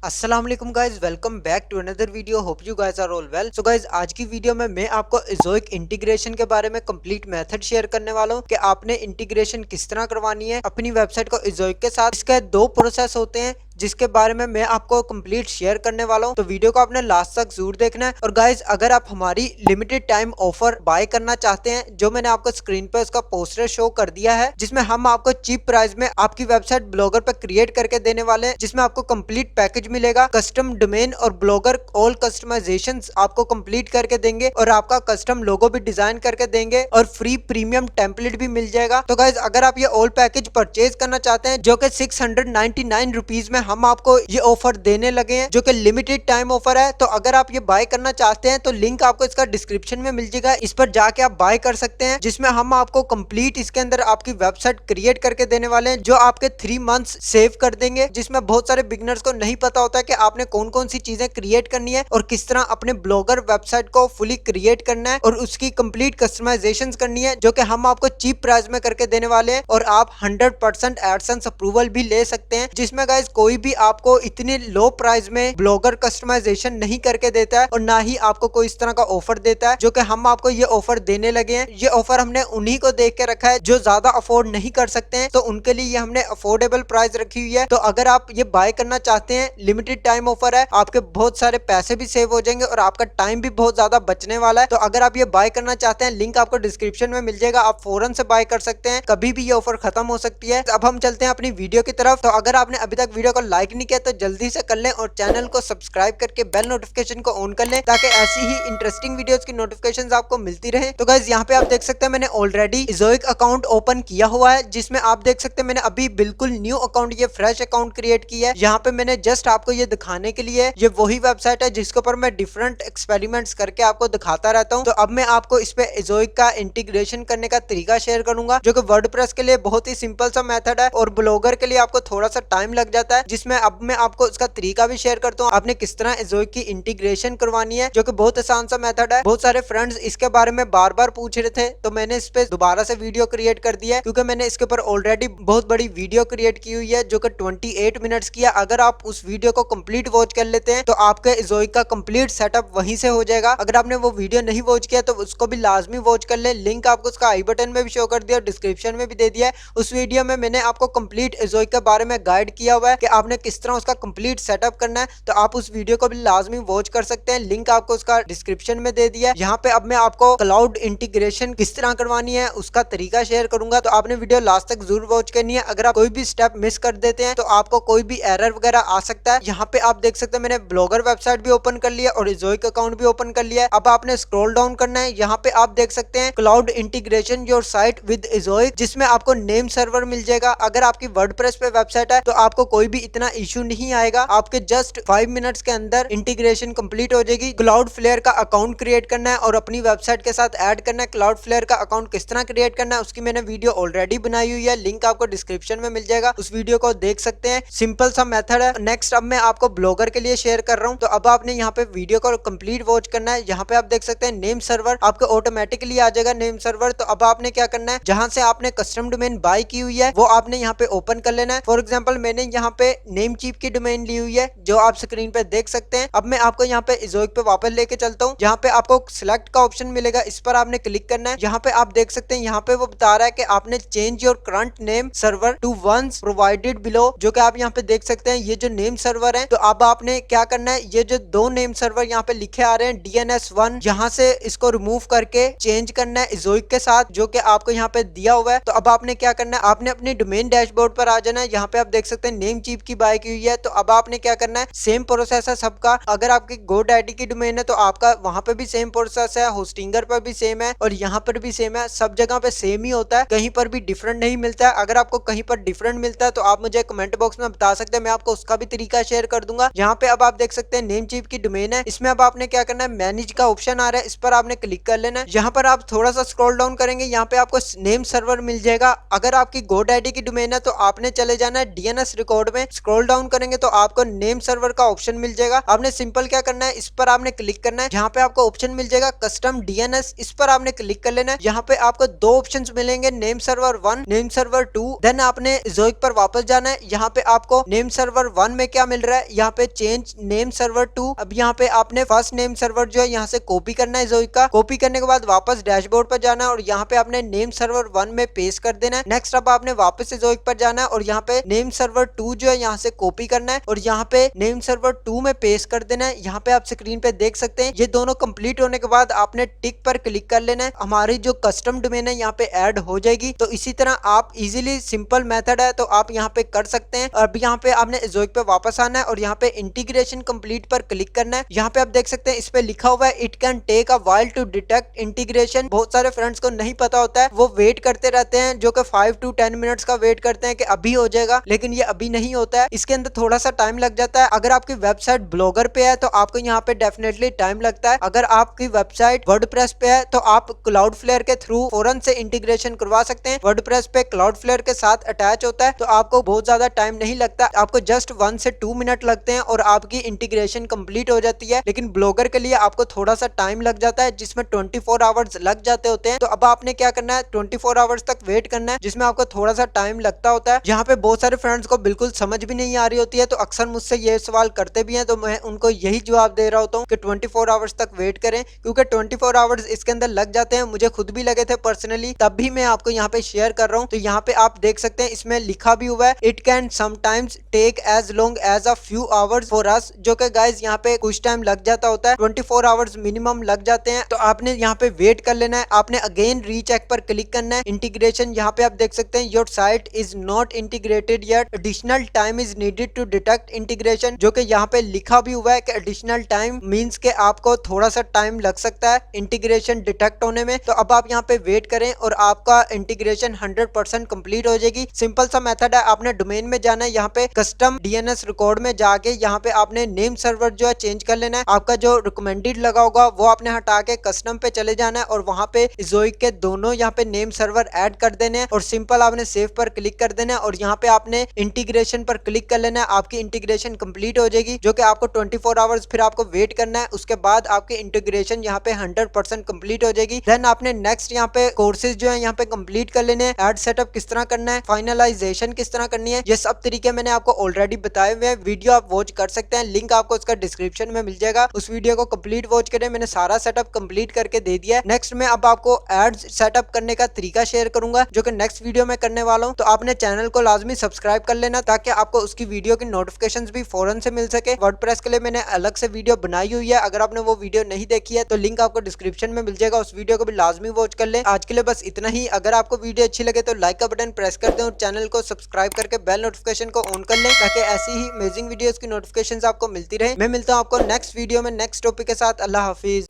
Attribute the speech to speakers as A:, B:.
A: अस्सलाम वालेकुम guys, welcome back to another video. Hope you guys are all well. So guys, आज की video में मैं आपको इज़ोइक इंटीग्रेशन के बारे में कंप्लीट मेथड शेयर करने वाला हूँ कि आपने इंटीग्रेशन किस तरह करवानी है अपनी वेबसाइट को इज़ोइक के साथ। इसके दो प्रोसेस होते हैं जिसके बारे में मैं आपको कंप्लीट शेयर करने वाला हूँ, तो वीडियो को आपने लास्ट तक जरूर देखना है। और गाइज, अगर आप हमारी लिमिटेड टाइम ऑफर बाय करना चाहते हैं, जो मैंने आपको स्क्रीन पर उसका पोस्टर शो कर दिया है, जिसमें हम आपको चीप प्राइस में आपकी वेबसाइट ब्लॉगर पर क्रिएट करके देने वाले हैं, जिसमें आपको कंप्लीट पैकेज मिलेगा, कस्टम डोमेन और ब्लॉगर ऑल कस्टमाइजेशन आपको कंप्लीट करके देंगे और आपका कस्टम लोगो भी डिजाइन करके देंगे और फ्री प्रीमियम टेम्पलेट भी मिल जाएगा। तो गाइज, अगर आप ये ऑल पैकेज परचेज करना चाहते हैं, जो कि 699 रुपीज में हम आपको ये ऑफर देने लगे हैं, जो कि लिमिटेड टाइम ऑफर है, तो अगर आप ये बाय करना चाहते हैं तो लिंक आपको इसका डिस्क्रिप्शन में मिल जाएगा, इस पर जाके आप बाय कर सकते हैं, जिसमें हम आपको कंप्लीट इसके अंदर आपकी वेबसाइट क्रिएट करके देने वाले हैं, जो आपके 3 मंथ्स सेव कर देंगे। जिसमें बहुत सारे बिगनर्स को नहीं पता होता है कि आपने कौन कौन सी चीजें क्रिएट करनी है और किस तरह अपने ब्लॉगर वेबसाइट को फुली क्रिएट करना है और उसकी कंप्लीट कस्टमाइजेशन करनी है, जो कि हम आपको चीप प्राइस में करके देने वाले हैं। और आप 100% एडसेंस अप्रूवल भी ले सकते हैं, जिसमें गाइज कोई भी आपको इतने लो प्राइस में ब्लॉगर कस्टमाइजेशन नहीं करके देता है और ना ही आपको कोई इस तरह का ऑफर देता है, जो कि हम आपको ये ऑफर देने लगे हैं। ये ऑफर हमने उन्हीं को देख के रखा है जो ज्यादा अफोर्ड नहीं कर सकते हैं, तो उनके लिए ये हमने अफोर्डेबल प्राइस रखी हुई है। तो अगर आप ये बाय करना चाहते हैं, लिमिटेड टाइम ऑफर है, आपके बहुत सारे पैसे भी सेव हो जाएंगे और आपका टाइम भी बहुत ज्यादा बचने वाला है। तो अगर आप ये बाय करना चाहते हैं, लिंक आपको डिस्क्रिप्शन में मिल जाएगा, आप फौरन से बाय कर सकते हैं, कभी भी ये ऑफर खत्म हो सकती है। अब हम चलते हैं अपनी वीडियो की तरफ। तो अगर आपने अभी तक वीडियो को लाइक नहीं किया तो जल्दी से कर लें और चैनल को सब्सक्राइब करके बेल नोटिफिकेशन को ऑन कर लें, ताकि ऐसी ही इंटरेस्टिंग वीडियोस की नोटिफिकेशंस आपको मिलती रहे। तो गाइस, यहाँ पे आप देख सकते हैं मैंने ऑलरेडी इज़ोइक अकाउंट ओपन किया हुआ है, जिसमें आप देख सकते हैं मैंने अभी बिल्कुल न्यू अकाउंट, ये फ्रेश अकाउंट क्रिएट किया है। यहाँ पे मैंने जस्ट आपको ये दिखाने के लिए, ये वही वेबसाइट है जिसके ऊपर मैं डिफरेंट एक्सपेरिमेंट्स करके आपको दिखाता रहता हूँ। तो अब मैं आपको इस पे इज़ोइक का इंटीग्रेशन करने का तरीका शेयर करूंगा, जो कि वर्डप्रेस के लिए बहुत ही सिंपल सा मेथड है और ब्लॉगर के लिए आपको थोड़ा सा टाइम लग जाता है, जिसमें अब मैं आपको इसका तरीका भी शेयर करता हूँ आपने किस तरह इज़ोइक की इंटीग्रेशन करवानी है, जो कि बहुत आसान सा मेथड है। बहुत सारे फ्रेंड्स इसके बारे में बार बार पूछ रहे थे, तो मैंने इस पे दोबारा से वीडियो क्रिएट कर दिया है, क्योंकि मैंने इसके ऊपर ऑलरेडी बहुत बड़ी वीडियो क्रिएट की हुई है, जो कि 28 मिनट्स की है। अगर आप उस वीडियो को कंप्लीट वॉच कर लेते हैं तो आपके इज़ोइक का कंप्लीट सेटअप वहीं से हो जाएगा। अगर आपने वो वीडियो नहीं वॉच किया तो उसको भी लाजमी वॉच कर ले, लिंक आपको उसका आई बटन में भी शो कर दिया और डिस्क्रिप्शन में भी दे दिया है। उस वीडियो में मैंने आपको कंप्लीट इज़ोइक के बारे में गाइड किया हुआ है कि आपने किस तरह उसका कंप्लीट सेटअप करना है, तो आप उस वीडियो को भी लाजमी वॉच कर सकते हैं, लिंक आपको उसका डिस्क्रिप्शन में दे दिया है। यहाँ पे अब मैं आपको क्लाउड इंटीग्रेशन किस तरह करवानी है उसका तरीका शेयर करूंगा, तो आपने वीडियो लास्ट तक जरूर वॉच करनी है। अगर आप कोई भी स्टेप मिस कर देते हैं तो आपको कोई भी एरर वगैरह आ सकता है। यहाँ पे आप देख सकते हैं मैंने ब्लॉगर वेबसाइट भी ओपन कर लिया और इज़ोइक अकाउंट भी ओपन कर लिया है। अब आपने स्क्रॉल डाउन करना है, यहाँ पे आप देख सकते हैं cloud integration your site with Ezoic, जिसमें आपको नेम सर्वर मिल जाएगा। अगर आपकी वर्डप्रेस पे वेबसाइट है तो आपको कोई भी इतना इशू नहीं आएगा, आपके जस्ट 5 मिनट्स के अंदर इंटीग्रेशन कंप्लीट हो जाएगी। क्लाउड फ्लेयर का अकाउंट क्रिएट करना है और अपनी वेबसाइट के साथ ऐड करना है। क्लाउड फ्लेयर का अकाउंट किस तरह क्रिएट करना है उसकी मैंने वीडियो ऑलरेडी बनाई हुई है, लिंक आपको डिस्क्रिप्शन में मिल जाएगा, उस वीडियो को देख सकते हैं। सिंपल सा मेथड है। नेक्स्ट अब मैं आपको ब्लॉगर के लिए शेयर कर रहा हूँ, तो अब आपने यहाँ पे वीडियो को कंप्लीट वॉच करना है। यहाँ पे आप देख सकते हैं नेम सर्वर आपको ऑटोमेटिकली आ जाएगा, नेम सर्वर। तो अब आपने क्या करना है, जहां से आपने कस्टम डोमेन बाय की हुई है वो आपने यहाँ पे ओपन कर लेना है। फॉर एग्जाम्पल मैंने यहाँ पे नेम चीप की डोमेन ली हुई है, जो आप स्क्रीन पे देख सकते हैं। अब मैं आपको यहाँ पे इज़ोइक पे वापस लेके चलता हूँ, जहाँ पे आपको सिलेक्ट का ऑप्शन मिलेगा, इस पर आपने क्लिक करना है। यहाँ पे आप देख सकते हैं यहाँ पे वो बता रहा है कि आपने change your current name server to ones provided below, जो कि आप यहाँ पे देख सकते हैं ये जो नेम सर्वर है। तो अब आपने क्या करना है, ये जो 2 नेम सर्वर यहाँ पे लिखे आ रहे हैं DNS1, यहाँ से इसको रिमूव करके चेंज करना है इज़ोइक के साथ, जो कि आपको यहाँ पे दिया हुआ है। तो अब आपने क्या करना है, आपने अपनी डोमेन डैशबोर्ड पर आ जाना है। यहाँ पे आप देख सकते हैं नेम चीप की बाय की हुई है। तो अब आपने क्या करना है, सेम प्रोसेस है सबका। अगर आपकी GoDaddy की डोमेन है तो आपका वहां पे भी सेम प्रोसेस है, होस्टिंगर पर भी सेम है और यहाँ पर भी सेम है, सब जगह पे सेम ही होता है, कहीं पर भी डिफरेंट नहीं मिलता है। अगर आपको कहीं पर डिफरेंट मिलता है तो आप मुझे कमेंट बॉक्स में बता सकते हैं, मैं आपको उसका भी तरीका शेयर कर दूंगा। यहाँ पे अब आप देख सकते हैं नेम चीप की डोमेन है, इसमें अब आपने क्या करना है, मैनेज का ऑप्शन आ रहा है, इस पर आपने क्लिक कर लेना है। यहाँ पर आप थोड़ा सा स्क्रॉल डाउन करेंगे, यहाँ पे आपको नेम सर्वर मिल जाएगा। अगर आपकी GoDaddy की डोमेन है तो आपने चले जाना है DNS रिकॉर्ड में, स्क्रॉल डाउन करेंगे तो आपको नेम सर्वर का ऑप्शन मिल जाएगा। आपने सिंपल क्या करना है, इस पर आपने क्लिक करना है। यहाँ पे आपको ऑप्शन मिल जाएगा कस्टम डीएनएस, इस पर आपने क्लिक कर लेना है। यहाँ पे आपको दो ऑप्शंस मिलेंगे, name server 1, name server 2। Then आपने ज़ोइक पर वापस जाना है। यहाँ पे आपको नेम सर्वर 1 में क्या मिल रहा है, यहाँ पे चेंज नेम सर्वर 2। अब यहाँ पे आपने फर्स्ट नेम सर्वर जो है यहाँ से कॉपी करना है ज़ोइक का। कॉपी करने के बाद वापस डैशबोर्ड पर जाना है और यहाँ पे आपने नेम सर्वर 1 में पेस्ट कर देना है। नेक्स्ट अब आपने वापस से ज़ोइक पर जाना है और यहाँ पे नेम सर्वर 2 जो है यहाँ से कॉपी करना है और यहाँ पे नेम सर्वर 2 में पेस्ट कर देना है। यहाँ पे आप स्क्रीन पे देख सकते हैं ये दोनों कंप्लीट होने के बाद आपने टिक पर क्लिक कर लेना है। हमारी जो कस्टम डोमेन है यहाँ पे ऐड हो जाएगी। तो इसी तरह आप इजीली, सिंपल मेथड है तो आप यहाँ पे कर सकते हैं। अब यहाँ पे आपने ज़ोइक पे वापस आना है और यहाँ पे इंटीग्रेशन कंप्लीट पर क्लिक करना है। यहाँ पे आप देख सकते हैं इस पे लिखा हुआ है it can take a while to detect integration. बहुत सारे फ्रेंड्स को नहीं पता होता है, वो वेट करते रहते हैं, जो कि 5 to 10 मिनट्स का वेट करते हैं कि अभी हो जाएगा, लेकिन ये अभी नहीं होता है। इसके अंदर थोड़ा सा टाइम लग जाता है। अगर आपकी वेबसाइट ब्लॉगर पे है तो आपको यहाँ पे डेफिनेटली टाइम लगता है। अगर आपकी वेबसाइट वर्डप्रेस पे है तो आप क्लाउडफ्लेयर के थ्रू फौरन से इंटीग्रेशन करवा सकते हैं। वर्डप्रेस पे क्लाउडफ्लेयर के साथ अटैच होता है तो आपको बहुत ज्यादा टाइम नहीं लगता, आपको जस्ट 1 से 2 मिनट लगते हैं और आपकी इंटीग्रेशन कंप्लीट हो जाती है। लेकिन ब्लॉगर के लिए आपको थोड़ा सा टाइम लग जाता है जिसमें 24 आवर्स लग जाते होते हैं। तो अब आपने क्या करना है, 24 आवर्स तक वेट करना है जिसमें आपको थोड़ा सा टाइम लगता होता है। यहाँ पे बहुत सारे फ्रेंड्स को बिल्कुल समझ भी नहीं आ रही होती है तो अक्सर मुझसे ये सवाल करते भी हैं, तो मैं उनको यही जवाब दे रहा होता हूँ कि 24 आवर्स तक वेट करें, क्योंकि 24 आवर्स इसके अंदर लग जाते हैं। मुझे खुद भी लगे थे पर्सनली, तब भी मैं आपको यहाँ पे शेयर कर रहा हूँ। तो यहाँ पे आप देख सकते हैं इसमें लिखा भी हुआ है it can sometimes take as long as a few hours for us, जो कि गाइज यहाँ पे कुछ टाइम लग जाता होता है, 24 आवर्स मिनिमम लग जाते हैं। तो आपने यहाँ पे वेट कर लेना है। आपने अगेन रीचेक पर क्लिक करना है। इंटीग्रेशन यहाँ पे आप देख सकते हैं your site is not integrated yet, additional time is needed to detect integration, जो कि यहाँ पे लिखा भी हुआ है कि एडिशनल टाइम मींस के आपको थोड़ा सा टाइम लग सकता है इंटीग्रेशन डिटेक्ट होने में। तो अब आप यहाँ पे वेट करें और आपका इंटीग्रेशन 100% कंप्लीट हो जाएगी। सिंपल सा मेथड है, आपने डोमेन में जाना है, यहाँ पे कस्टम डीएनएस रिकॉर्ड में जाके यहाँ पे आपने नेम सर्वर जो है चेंज कर लेना है। आपका जो रिकमेंडेड लगा होगा वो आपने हटा के कस्टम पे चले जाना है और वहां पे ज़ोइक के दोनों यहाँ पे नेम सर्वर ऐड कर देने हैं और सिंपल आपने सेव पर क्लिक कर देना है और यहाँ पे आपने इंटीग्रेशन पर क्लिक कर लेना है। आपकी इंटीग्रेशन कंप्लीट हो जाएगी, जो कि आपको 24 आवर्स फिर आपको वेट करना है। उसके बाद आपकी इंटीग्रेशन यहाँ पे 100% कंप्लीट हो जाएगी। देन आपने नेक्स्ट यहाँ पे कोर्सेज जो है यहाँ पे कंप्लीट कर लेने हैं। एड सेटअप किस तरह करना है, फाइनलाइजेशन किस तरह करनी है, ये सब तरीके मैंने आपको ऑलरेडी बताए हुए हैं। वीडियो आप वॉच कर सकते हैं, लिंक आपको उसका डिस्क्रिप्शन में मिल जाएगा। उस वीडियो को कंप्लीट वॉच करें, मैंने सारा सेटअप कंप्लीट करके दे दिया है। नेक्स्ट में अब आपको एड्स सेटअप करने का तरीका शेयर करूंगा, जो कि नेक्स्ट वीडियो में करने वाला हूं। तो आपने चैनल को लाजमी सब्सक्राइब कर लेना ताकि आपको उसकी वीडियो की नोटिफिकेशंस भी फौरन से मिल सके। वर्डप्रेस के लिए मैंने अलग से वीडियो बनाई हुई है, अगर आपने वो वीडियो नहीं देखी है तो लिंक आपको डिस्क्रिप्शन में मिल जाएगा, उस वीडियो को भी लाजमी वॉच कर ले। आज के लिए बस इतना ही। अगर आपको वीडियो अच्छी लगे तो लाइक का बटन प्रेस कर दें और चैनल को सब्सक्राइब करके बेल नोटिफिकेशन को ऑन कर लें ताकि ऐसी ही अमेजिंग वीडियोस की नोटिफिकेशंस आपको मिलती रहे। मैं मिलता हूं आपको नेक्स्ट वीडियो में नेक्स्ट टॉपिक के साथ। अल्लाह हाफिज।